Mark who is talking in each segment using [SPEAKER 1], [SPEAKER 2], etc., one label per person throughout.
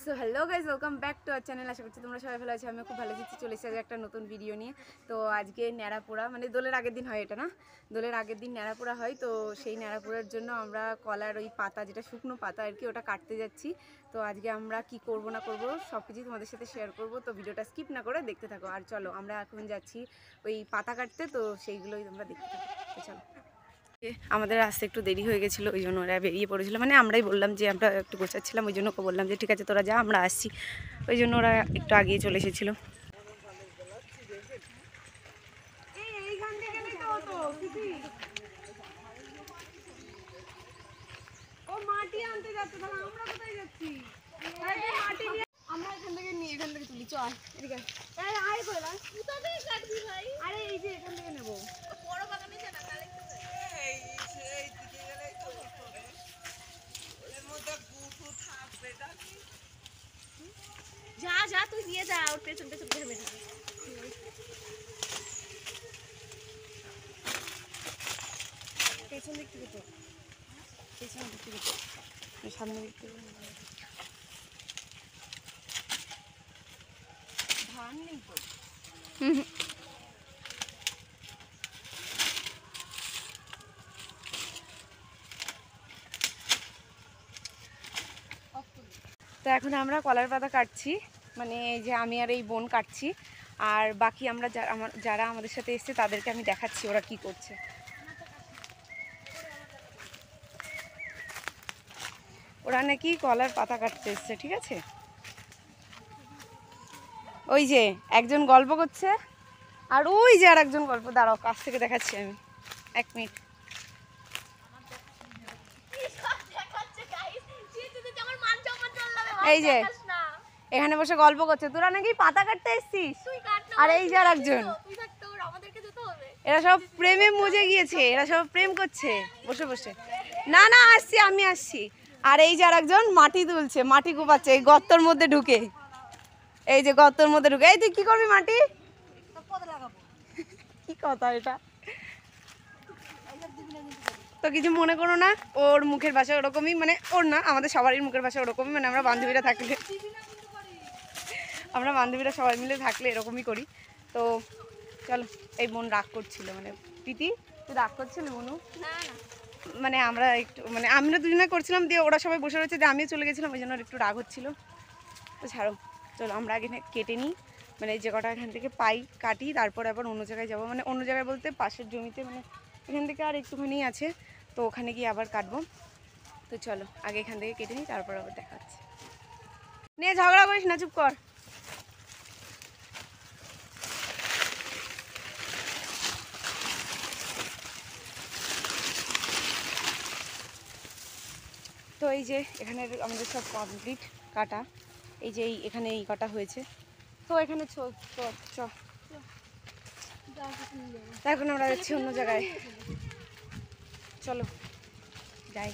[SPEAKER 1] So hello guys, welcome back to our channel. আশা করছি তোমরা সবাই ভালো আছো। আমি খুব ভালো আছি। চলে এসেছি একটা নতুন ভিডিও নিয়ে। তো আজকে ন্যাড়াপোড়া, মানে দোলের আগের দিন হয় এটা না, দোলের আগের দিন ন্যাড়াপোড়া হয়। তো সেই ন্যাড়াপোড়ার জন্য আমরা কলার ওই পাতা, যেটা শুকনো পাতা আর কি, ওটা কাটতে যাচ্ছি। তো আজকে আমরা কি করব না করব সব কিছুই তোমাদের সাথে শেয়ার করব। তো ভিডিওটা স্কিপ না করে দেখতে থাকো। আর চলো, আমরা এখন যাচ্ছি ওই পাতা কাটতে, তো সেইগুলোই তোমরা দেখতে থাকো। তো চলো। আমাদের আসতে একটু দেরি হয়ে গেছিলো, ওই জন্য ওরা বেরিয়ে পড়েছিল। মানে আমরাই বললাম যে আমরা একটু গোছাচ্ছিলাম, ওই জন্য ওকে বললাম যে ঠিক আছে তোরা যা, আমরা আসছি। ওই জন্য ওরা একটু আগিয়ে চলে এসেছিলো। আমরা এখান থেকে নিয়ে এখান থেকে তুলি, চল এদিকে আয় করলাম। আরে এই যে এখান থেকে নেবো।
[SPEAKER 2] যা যা তুই দিয়ে যা, ওর পেছন পেছন ঘেমে দিবি।
[SPEAKER 1] পেছন দিক থেকে তো, পেছন দিক থেকে তো, সামনে দিক থেকে ধান নেই তো। তো এখন আমরা কলার পাতা কাটছি, মানে এই যে আমি আর এই বোন কাটছি। আর বাকি আমরা যারা আমাদের সাথে এসছে তাদেরকে আমি দেখাচ্ছি ওরা কি করছে। ওরা নাকি কলার পাতা কাটতে এসছে, ঠিক আছে। ওই যে একজন গল্প করছে, আর ওই যে আর একজন গল্প, দাঁড়াও কাছ থেকে দেখাচ্ছি আমি, 1 মিনিট। এই যে এখানে বসে গল্প করছে, তোরা নাকি পাতা কাটতে এসছিস। আর এই যে আর একজন, এরা সব প্রেমে মজে গিয়েছে, এরা সব প্রেম করছে বসে বসে। না না আসছি, আমি আসছি। আর এই যে আর একজন মাটি তুলছে, মাটি কোপাচ্ছে এই গর্তর মধ্যে ঢুকে। এই যে গর্তর মধ্যে ঢুকে, এই তুই কি করবি মাটি? কি কথা এটা? তো কিছু মনে করো না, ওর মুখের ভাষা ওরকমই, মানে ওর না, আমাদের সবারই মুখের ভাষা ওরকমই। মানে আমরা বান্ধবীরা সবাই মিলে থাকলে এরকমই করি। তো চলো, এই বোন রাগ করছিল, মানে প্রীতি তুই রাগ করছিলি মনু? মানে আমরা একটু, মানে আমরা দুজনে করছিলাম, দিয়ে ওরা সবাই বসে রয়েছে, দিয়ে আমিও চলে গেছিলাম, ওই জন্য একটু রাগ হচ্ছিলো। তো ছাড়ো, চলো আমরা আগে কেটে নিই, মানে যে কটা এখান থেকে পাই কাটি, তারপর আবার অন্য জায়গায় যাবো। মানে অন্য জায়গায় বলতে পাশের জমিতে, মানে এখান থেকে আর একটুখানি আছে, তো ওখানে গিয়ে আবার কাটবো। তো চলো আগে এখান থেকে কেটে নিই, তারপর আবার দেখা হচ্ছে। নিয়ে ঝগড়া করিস না, চুপ কর। তো এই যে এখানে আমাদের সব কমপ্লিট কাটা, এই যে এখানে এই কাটা হয়েছে। তো এখানে এখন আমরা যাচ্ছি অন্য জায়গায়, চলো যাই।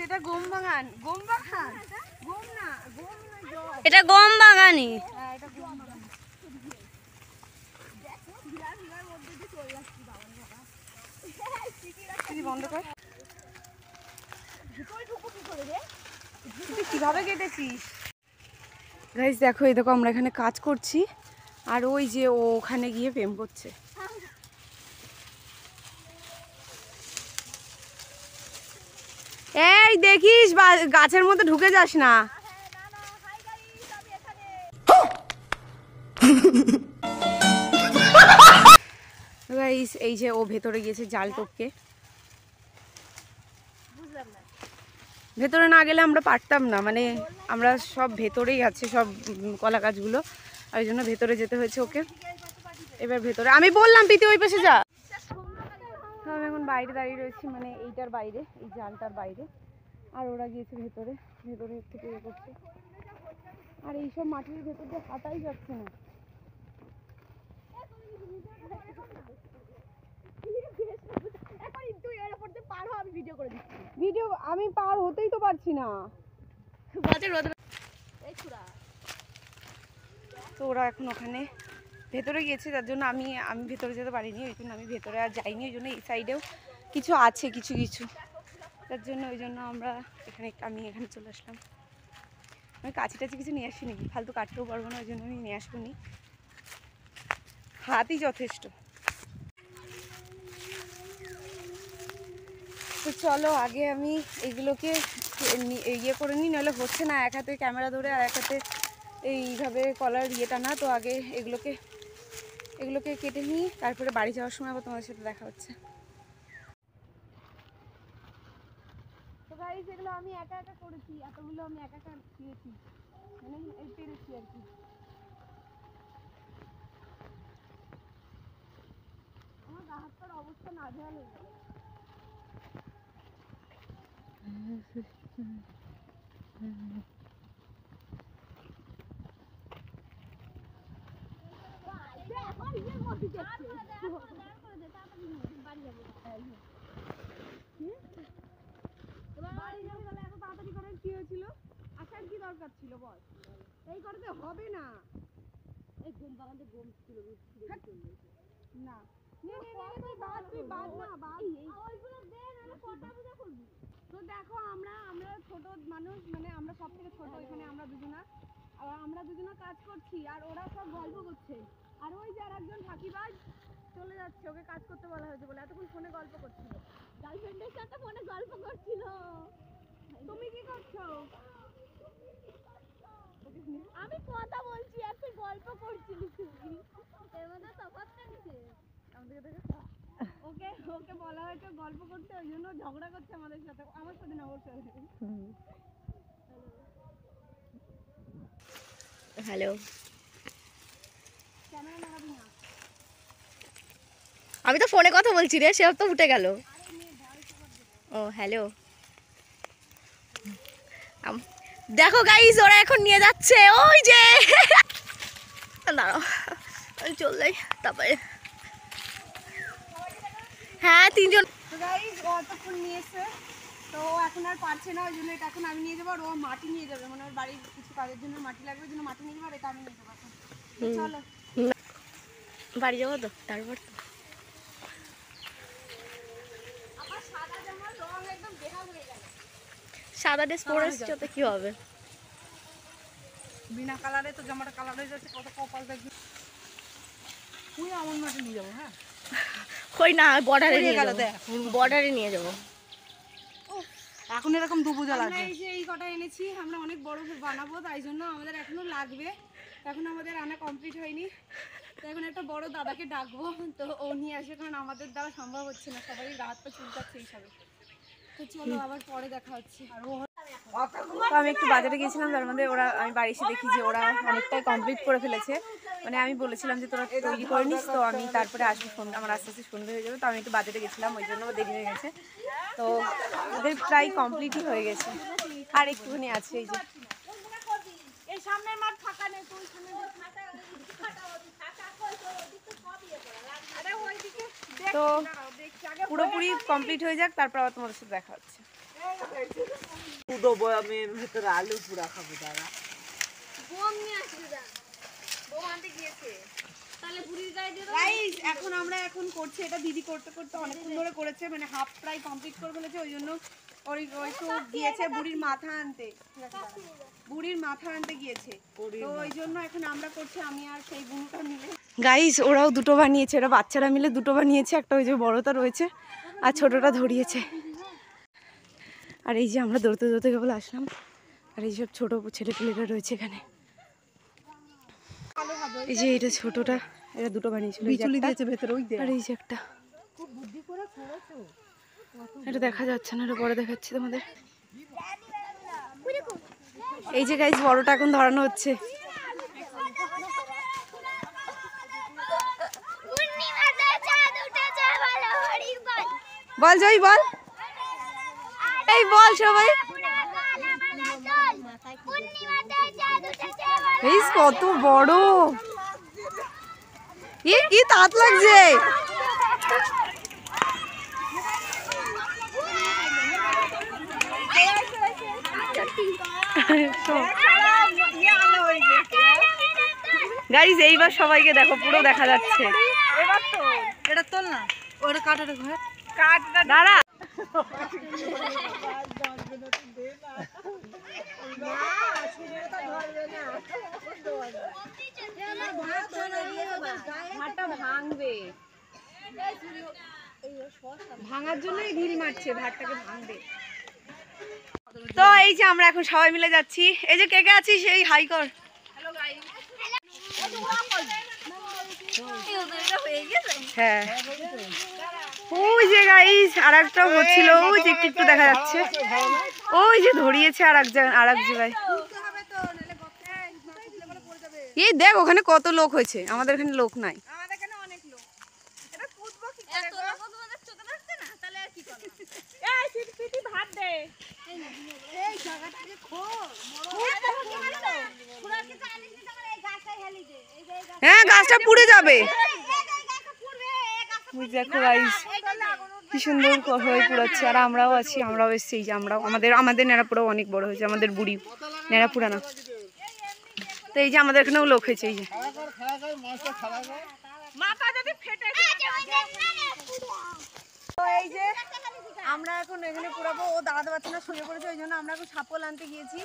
[SPEAKER 1] এটা গম বাগান, গম বাগান, গম না, গম না,
[SPEAKER 2] এটা গম বাগানি।
[SPEAKER 1] বন্ধ কর, কিভাবে কেটেছিস গাইস? দেখো, এই দেখো আমরা এখানে কাজ করছি, আর ওই যে ও ওখানে গিয়ে প্রেম করছে। এই দেখিস, গাছের মধ্যে ঢুকে যাস না। গাইস এই যে ও ভেতরে গিয়েছে জাল টপকে, ভেতরে না গেলে আমরা পারতাম না, মানে আমরা সব ভেতরেই আছে সব কলা গাছগুলো, ওই জন্য ভেতরে যেতে হয়েছে ওকে। এবার ভেতরে আমি বললাম প্রীতি ওই পাশে যা। তো আমি এখন বাইরে দাঁড়িয়ে রয়েছি, মানে এইটার বাইরে, এই জালটার বাইরে, আর ওরা গিয়েছে ভেতরে, ভেতরে থেকে ইয়ে করছে। আর এইসব মাটির ভেতর দিয়ে হাঁটাই যাচ্ছে না। ভিডিও আমি পার হতেই তো পারছি না। তো ওরা এখন ওখানে ভেতরে গিয়েছে, তার জন্য আমি ভেতরে যেতে পারিনি, ওই জন্য আমি ভেতরে আর যাইনি। ওই জন্য এই সাইডেও কিছু আছে কিছু কিছু, তার জন্য ওই জন্য আমি এখানে চলে আসলাম। আমি কাছে টাছে কিছু নিয়ে আসিনি, ফালতু কাটতেও পারবো না, ওই জন্য আমি নিয়ে আসবো নি, হাতই যথেষ্ট। তো চলো আগে আমি এগুলোকে ইয়ে করে নিই, নাহলে হচ্ছে না এক হাতে ক্যামেরা ধরে আর এক হাতে এইভাবে কলার ইয়েটা না। তো আগে এগুলোকে কেটে নিই, তারপরে বাড়ি যাওয়ার সময় আবার তোমাদের সাথে দেখা হচ্ছে। তো গাইস এগুলো আমি একা একা করেছি, এতগুলো আমি একা একা দিয়েছি, মানে পেরেছি আর কি। আমার গা হাত পার অবস্থা নাজেহাল হয়ে গেল। কি হয়েছিল? আসার কি দরকার ছিল বল? এই করতে হবে না। এই ঘুম বাগানে ঘুম ছিল না। তো দেখো আমরা ছোট মানুষ, মানে আমরা সব থেকে ছোট এখানে, আমরা দুজনা কাজ করছি আর ওরা সব গল্প করছে। আর ওই যে আর একজন ফাঁকিবাজ চলে যাচ্ছে, ওকে কাজ করতে বলা হয়েছে বলে এতক্ষণ ফোনে গল্প করছিল, গার্লফ্রেন্ডের সাথে ফোনে গল্প করছিল। তুমি কি করছো? আমি কথা বলছি আর তুই গল্প করছিস। এর মধ্যে তফাৎটা নিছে আমাদের দেখে। ওকে বলা হয়েছে গল্প করতে, ওই জন্য ঝগড়া করছে আমাদের সাথে, আমার সাথে না ওর সাথে।
[SPEAKER 2] হ্যালো,
[SPEAKER 1] ক্যামেরা লাগাবি না।
[SPEAKER 2] আমি তো ফোনে কথা বলছি রে, সে তো উঠে গেল। ও হ্যালো, দেখো গাইস ওরা এখন নিয়ে যাচ্ছে ওই যে। দাঁড়াও আমি চললাই তারপরে। হ্যাঁ 3 জন।
[SPEAKER 1] তো গাইস অতক্ষণ নিয়েছে, তো এখন আর পারছে না, ওই জন্য এটা এখন আমি নিয়ে যাবো। আর ও মাটি নিয়ে যাবে, মানে ওর বাড়ির কিছু কাজের জন্য মাটি লাগবে, ওই জন্য মাটি নিয়ে যাবো, আর এটা আমি নিয়ে যাবো এখন। চলো
[SPEAKER 2] বাড়ি যাবো তো তারপর।
[SPEAKER 1] আমার সাদা জামার রং একদম বেহাল হয়ে গেল।
[SPEAKER 2] সাদা ড্রেস পরে এসছো তো কি হবে?
[SPEAKER 1] বিনা কালারে তো জামাটা কালার হয়ে যাচ্ছে, কত কপাল দেখবি। তুই আমার মাটি নিয়ে যাবো। হ্যাঁ
[SPEAKER 2] কই না, বর্ডারে নিয়ে যাবো, বর্ডারে নিয়ে যাবো।
[SPEAKER 1] এখন এরকম দুপুজা লাগবে। এই যে এই কটা এনেছি, আমরা অনেক বড় করে বানাবো, তাই জন্য আমাদের এখনো লাগবে, এখন আমাদের আনা কমপ্লিট হয়নি। তো এখন একটা বড় দাদাকে ডাকবো, তো ও নিয়ে আসবে, কারণ আমাদের দ্বারা সম্ভব হচ্ছে না, সবারই রাত পা চুলকাচ্ছে এইসবে। তো চলো আবার পরে দেখা হচ্ছে। তো আমি একটু বাজারে গিয়েছিলাম, তার মধ্যে আমি বাড়ি এসে দেখি যে ওরা অনেকটাই কমপ্লিট করে ফেলেছে। মানে আমি বলেছিলাম যে তোরা তৈরি করে নিস, তো আমি তারপরে আসবো, আমার আস্তে আস্তে সন্ধ্যে হয়ে যাবে। তো আমি একটু বাজারে গেছিলাম, ওই জন্য দেরি হয়ে গেছে। তো ওদের প্রায় কমপ্লিটই হয়ে গেছে, আর একটুখানি আছে। এই যে তো পুরোপুরি কমপ্লিট হয়ে যাক, তারপর আবার তোমাদের সাথে দেখা হচ্ছে।
[SPEAKER 3] আলু পুরা খাবো দাদা।
[SPEAKER 1] এখন আমরা করছি এটা, দিদি করতে করতে অনেকক্ষণ ধরে করেছে, মানে হাফ প্রায় কমপ্লিট করে ফেলেছে। ওই জন্য ওই তো গিয়েছে বুড়ির মাথা আনতে, গিয়েছে, তো ওই জন্য এখন আমরা করছি, আমি আর সেই বুড়িটা মিলে। গাইস ওরাও দুটো বানিয়েছে, ওরা বাচ্চারা মিলে দুটো বানিয়েছে, একটা ওই যে বড়টা রয়েছে আর ছোটটা ধরিয়েছে। আর এই যে আমরা দৌড়তে দৌড়তে কেবল আসলাম, আর এই সব ছোট ছেলেপেলেরা রয়েছে এখানে। এই যে এটা ছোটটা, এটা দুটো বানিয়েছিল, আর এই যে একটা, এটা দেখা যাচ্ছে না, এটা পরে দেখাচ্ছি তোমাদের। এই যে গাইস বড়টা এখন ধরানো হচ্ছে। বল জয় বল, এই বল সবাই। কত বড়, কি তাঁত লাগছে।
[SPEAKER 2] গাইস এইবার সবাইকে দেখো, পুরো দেখা যাচ্ছে।
[SPEAKER 3] এবার তো এটা তোল না, ওটা কাটাটা ঘর
[SPEAKER 1] কাটটা
[SPEAKER 2] দাঁড়া।
[SPEAKER 1] ভাতটা ভাঙবে, ভাঙার জন্যই ঢিল মারছে, ভাতটাকে ভাঙবে।
[SPEAKER 2] তো এই যে আমরা এখন সবাই মিলে যাচ্ছি। এই যে কে কে আছিস সেই হাই কর। হ্যাঁ ওই যে গাইস আর একটা হচ্ছিল, ওই যে একটু একটু দেখা যাচ্ছে, ওই যে ধরিয়েছে আর এক জায়গায়। এই দেখ ওখানে কত লোক হয়েছে, আমাদের এখানে লোক নাই। হ্যাঁ গাছটা পুড়ে যাবে। দেখো গাইস কি সুন্দর হয়ে পুড়াচ্ছে, আর আমরাও আছি, আমরাও এসছি। এই যে আমরাও, আমাদের নেড়াপুরাও অনেক বড় হয়েছে, আমাদের বুড়ি নেড়াপুরা না। তো এই যে আমাদের এখানেও লোক হয়েছে। এই যে তো এই যে আমরা এখন এখানে পুরাবো। ও দাঁড়াতে পারছে না, শুয়ে পড়েছে, ওই জন্য আমরা এখন সাপল আনতে গিয়েছি।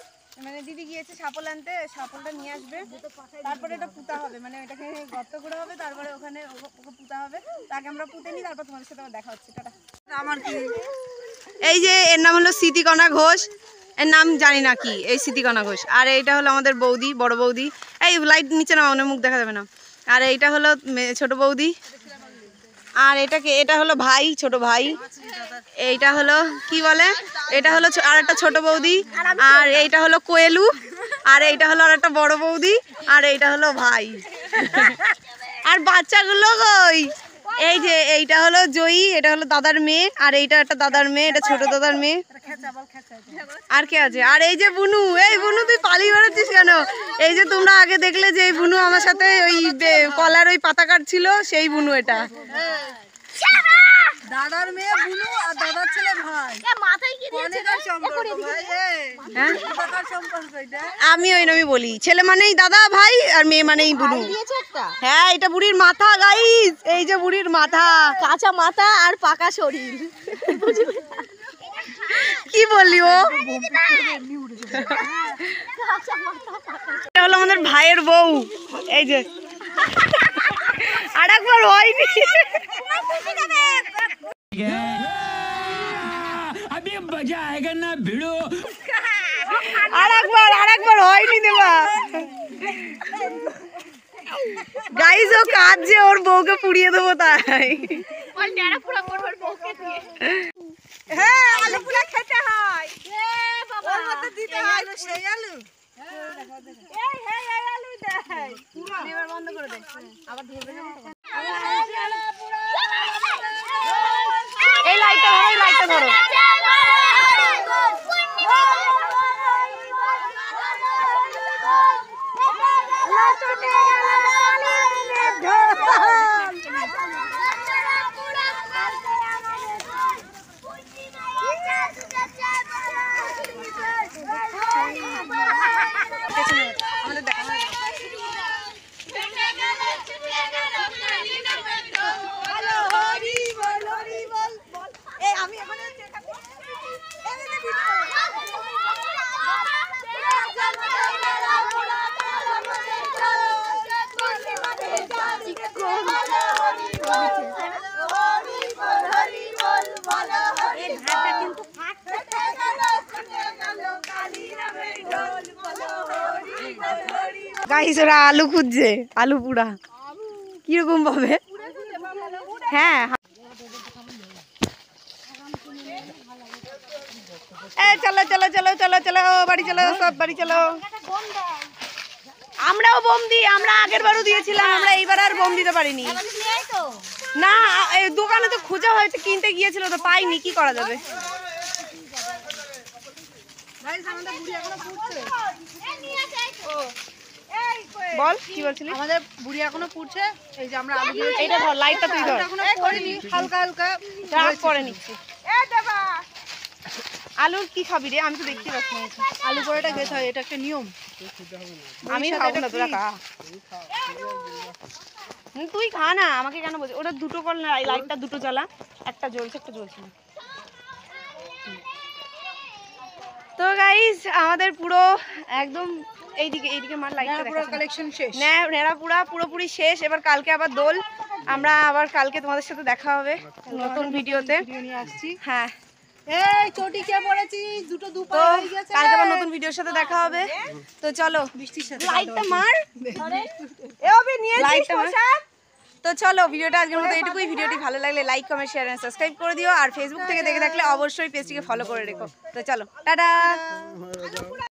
[SPEAKER 2] মানে দিদি গিয়েছে সাপল আনতে, সাপলটা নিয়ে আসবে, তারপরে এটা পুঁতা হবে, মানে এটাকে গর্ত করা হবে, তারপরে ওখানে ওকে পুঁতা হবে। তাকে আমরা পুঁতে নিই, তারপর তোমাদের সাথে দেখা হচ্ছে। টাটা।
[SPEAKER 3] আমার কি
[SPEAKER 2] এই যে এর নাম হলো স্মৃতিকণা ঘোষ, এর নাম জানি না কি, এই স্মৃতিকণা ঘোষ। আর এইটা হলো আমাদের বৌদি, বড় বৌদি। এই লাইট নিচে না, অনেক মুখ দেখা যাবে না। আর এইটা হলো ছোট বৌদি। আর এটা হলো ভাই, ছোট ভাই। এইটা হলো কি বলে, এটা হলো আর একটা ছোট বৌদি। আর এইটা হলো কোয়েলু। আর এইটা হলো আর একটা বড় বৌদি। আর এইটা হলো ভাই। আর বাচ্চাগুলো কই, এই যে এইটা হলো জয়ী, এটা হলো দাদার মেয়ে। আর এইটা একটা দাদার মেয়ে, এটা ছোট দাদার মেয়ে। আর কে আছে? আর এই যে বুনু। এই বুনু তুই পালিয়ে বেড়াচ্ছিস কেন? এই যে তোমরা আগে দেখলে যে এই বুনু আমার সাথে ওই কলার ওই পাতা কাটছিল, সেই বুনু এটা।
[SPEAKER 3] দাদার মেয়ে বুনু আর দাদার ছেলে ভাই।
[SPEAKER 2] আমি ওই নামই বলি, ছেলে মানেই দাদা ভাই, আর মেয়ে মানেই বুনু। হ্যাঁ এটা বুড়ির মাথা গাইস, এই যে বুড়ির মাথা, কাঁচা মাথা আর পাকা শরীর। কি বললি ও? এটা হলো আমাদের ভাইয়ের বউ। এই যে আর একবার হয়নি, আর একবার হয়নি দেবা। গাইস ও কাঁদছে, ওর বউকে পুড়িয়ে দেবো তাই।
[SPEAKER 3] হ্যাঁ আলু পুরা খেতে হয়। ওর মধ্যে দিতে হয় সেই আলু। এই আলু দেয় পুরা। এবার বন্ধ করে দে, আবার ধরবে না।
[SPEAKER 2] এই লাইটটা ধরো, এই লাইটটা ধরো। গাইস ওরা আলু খুঁজছে, আলু পুরা কিরকম ভাবে। হ্যাঁ চলো চলো চলো চলো চলো বাড়ি চলো, সব বাড়ি চলো। আমরাও বোম দিই, আমরা আগের বারও দিয়েছিলাম, আমরা এইবার আর বোম দিতে পারিনি। না এই দোকানে তো খোঁজা হয়েছে, কিনতে গিয়েছিল তো পাইনি, কি করা যাবে। বল কি বলছিলি?
[SPEAKER 3] আমাদের বুড়ি এখনো পুড়ছে। এই যে আমরা আলু দিয়েছি,
[SPEAKER 2] এইটা ধর, লাইটটা তুই ধর।
[SPEAKER 3] এখনো করিনি, হালকা হালকা
[SPEAKER 2] রাগ করে নিচ্ছি।
[SPEAKER 3] এ দেবা
[SPEAKER 2] আলুর কি খাবি রে? আমি তো দেখতে পাচ্ছি না।
[SPEAKER 3] আলু পরোটা খেতে হয়, এটা একটা নিয়ম।
[SPEAKER 2] আমি খাবো না, তোরা খা। তুই খা না, আমাকে কেন বলছিস? ওটা দুটো কল না, লাইটটা দুটো জ্বালা, একটা জ্বলছে একটা জ্বলছে না। তো গাইস আমাদের পুরো একদম এইদিকে মার লাইটটা
[SPEAKER 3] পুরো
[SPEAKER 2] দেখা
[SPEAKER 3] কালেকশন শেষ।
[SPEAKER 2] নেড়াপুরা পুরোপুরি শেষ। এবার কালকে আবার দোল, আমরা আবার কালকে তোমাদের সাথে দেখা হবে নতুন ভিডিওতে।
[SPEAKER 3] ভিডিও নিয়ে আসছি।
[SPEAKER 2] হ্যাঁ,
[SPEAKER 3] এই চটি কে পড়েছিস? দুটো
[SPEAKER 2] তো
[SPEAKER 3] দুপা হয়ে গেছে।
[SPEAKER 2] কালকে আবার নতুন ভিডিওর সাথে দেখা হবে। তো চলো,
[SPEAKER 3] বৃষ্টির সাথে
[SPEAKER 2] লাইটটা মার,
[SPEAKER 3] এ অবি নিয়েছিস
[SPEAKER 2] লাইটটা মার।
[SPEAKER 3] পোশাক?
[SPEAKER 2] তো চলো, ভিডিওটা আজকের মতো এটুকুই। ভিডিওটি ভালো লাগলে like comment share and subscribe করে দিও। আর ফেসবুক থেকে দেখে থাকলে অবশ্যই পেজটিকে ফলো করে রেখো। তো চলো, টাটা।